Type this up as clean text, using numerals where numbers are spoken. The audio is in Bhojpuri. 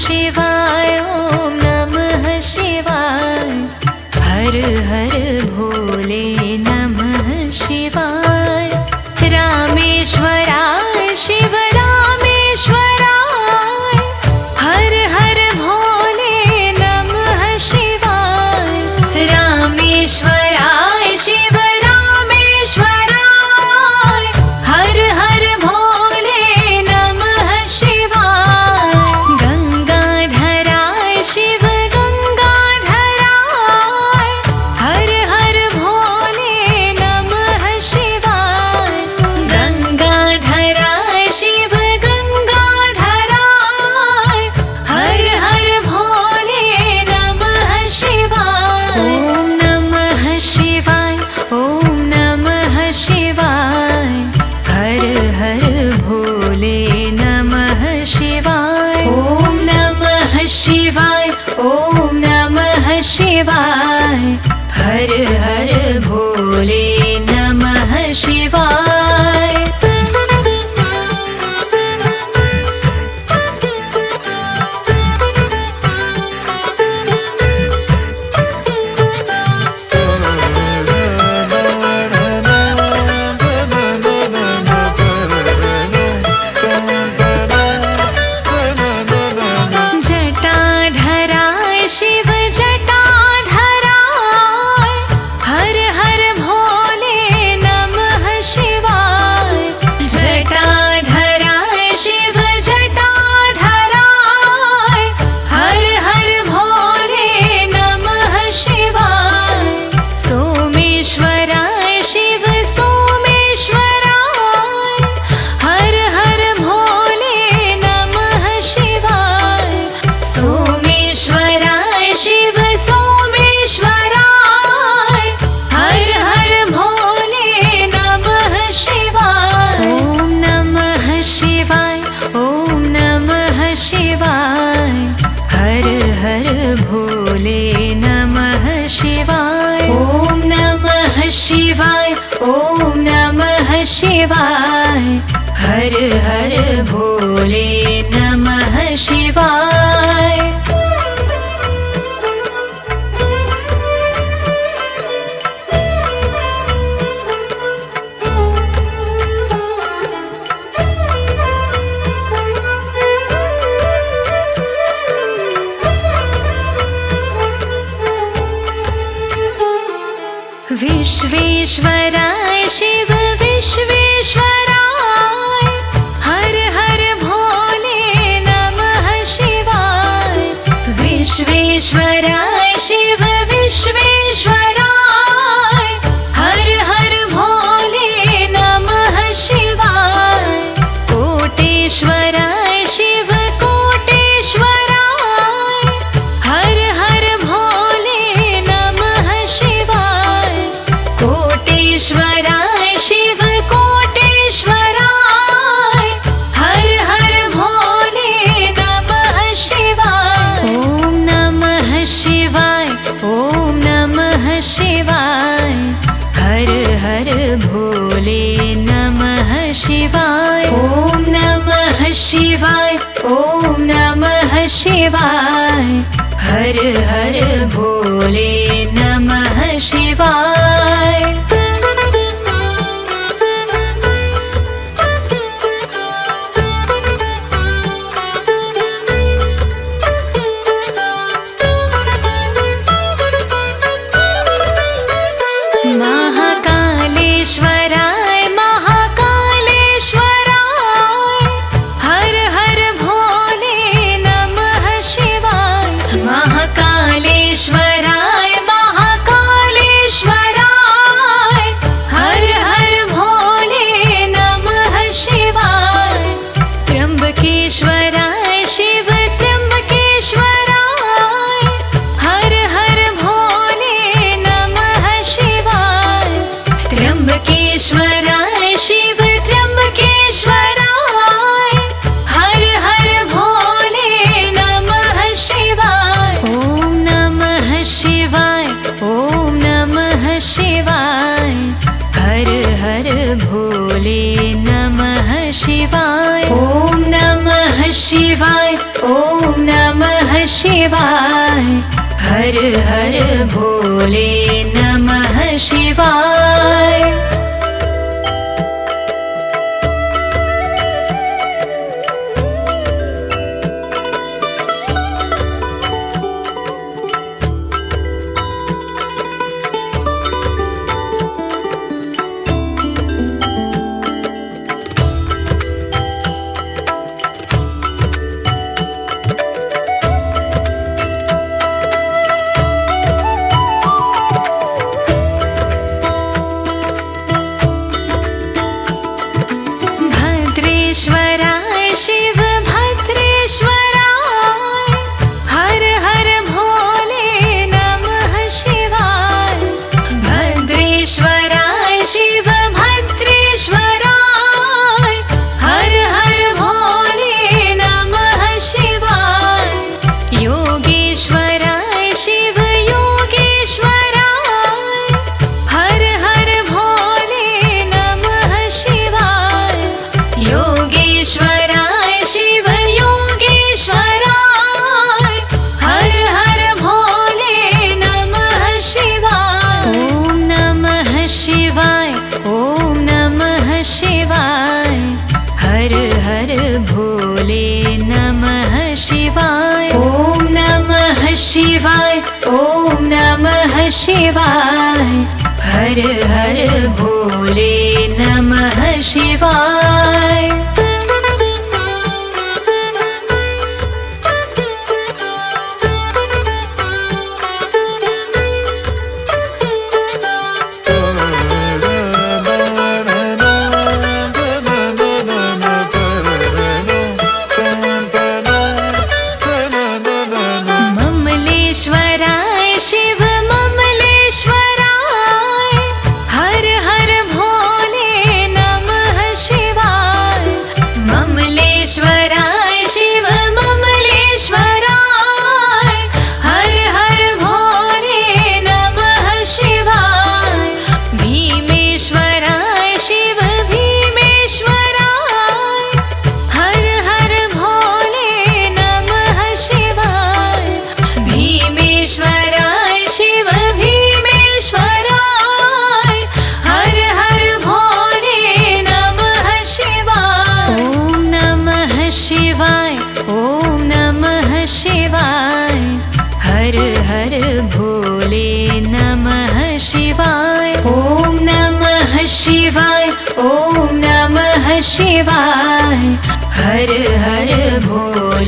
शिवाय ॐ नमः शिवाय हर हर भोले नमः शिवाय रामेश्वराय शिव रामेश्वराय हर हर भोले नमः शिवाय रामेश्वराय शिव रामेश्वराय हर हर भोले नमः शिवाय गंगाधराय शिव गंगाधराय हर हर भोले नमः शिवाय गंगाधराय शिव गंगाधराय हर हर भोले नमः शिवाय ॐ नमः शिवाय ॐ नमः शिवाय हर हर भोले नमः शिवाय ॐ नमः शिवाय ॐ नमः शिवाय हर हर भोले नमः शिवाय जटाधराय शिव जटाधराय हर हर भोले नमः शिवाय जटाधराय शिव जटाधराय हर हर भोले नमः शिवाय सोमेश्वराय शिव सोमेश्वराय हर हर भोले नमः शिवाय सोमेश्वराय शिव सोमेश्वराय हर हर भोले नमः शिवाय ॐ नमः शिवाय ॐ नमः शिवाय हर हर भोले नमः शिवाय ॐ नमः शिवाय ॐ नमः शिवाय हर हर भोले नमः शिवाय विश्वेश्वराय शिव विश्वेश्वराय हर हर भोले नमः शिवाय विश्वेश्वराय शिव विश्वेश्वराय हर हर भोले नमः शिवाय कोटेश्वराय शिव कोटेश्वराय हर हर भोले नमः शिवाय कोटेश्वराय शिव कोटेश्वराय हर हर भोले नमः शिवाय ॐ नमः शिवाय ॐ नमः शिवाय हर हर भोले नमः शिवाय ॐ नमः शिवाय ॐ नमः शिवाय हर हर भोले नमः शिवाय महाकालेश्वराय महाकालेश्वराय हर हर भोले नमः शिवाय महाकालेश्वराय महाकालेश्वराय हर हर भोले नमः शिवाय त्र्यंबकेश्वराय शिव त्र्यंबकेश्वराय हर हर भोले नमः शिवाय त्र्यंबकेश्वराय शिव त्र्यंबकेश्वराय हर हर भोले नमः शिवाय ॐ नमः शिवाय ॐ नमः शिवाय हर हर भोले नमः शिवाय ॐ नमः शिवाय ॐ नमः शिवाय हर हर भोले नमः शिवाय भद्रेश्वराय शिव भद्रेश्वराय हर हर भोले नमः शिवाय भद्रेश्वराय शिव भद्रेश्वराय हर हर भोले नमः शिवाय योगेश्वराय शिव योगेश्वराय हर हर भोले नमः शिवाय योगेश्वराय शिव योगेश्वराय हर हर भोले नमः शिवाय ॐ नमः शिवाय ॐ नमः शिवाय हर हर भोले नमः शिवाय ॐ नमः शिवाय ॐ नमः शिवाय हर हर भोले नमः शिवाय ममलेश्वराय शिव ममलेश्वराय हर हर भोले नमः शिवाय ममलेश्वराय शिव ममलेश्वराय हर हर भोले नमः शिवाय भीमेश्वराय शिव भीमेश्वराय हर हर भोले नमः शिवाय भीमेश्वराय शिव भीमेश्वराय हर हर भोले नमः शिवाय ॐ नमः शिवाय ॐ नमः शिवाय हर हर भोले नमः शिवाय ॐ नमः शिवाय ॐ नमः शिवाय हर हर भोले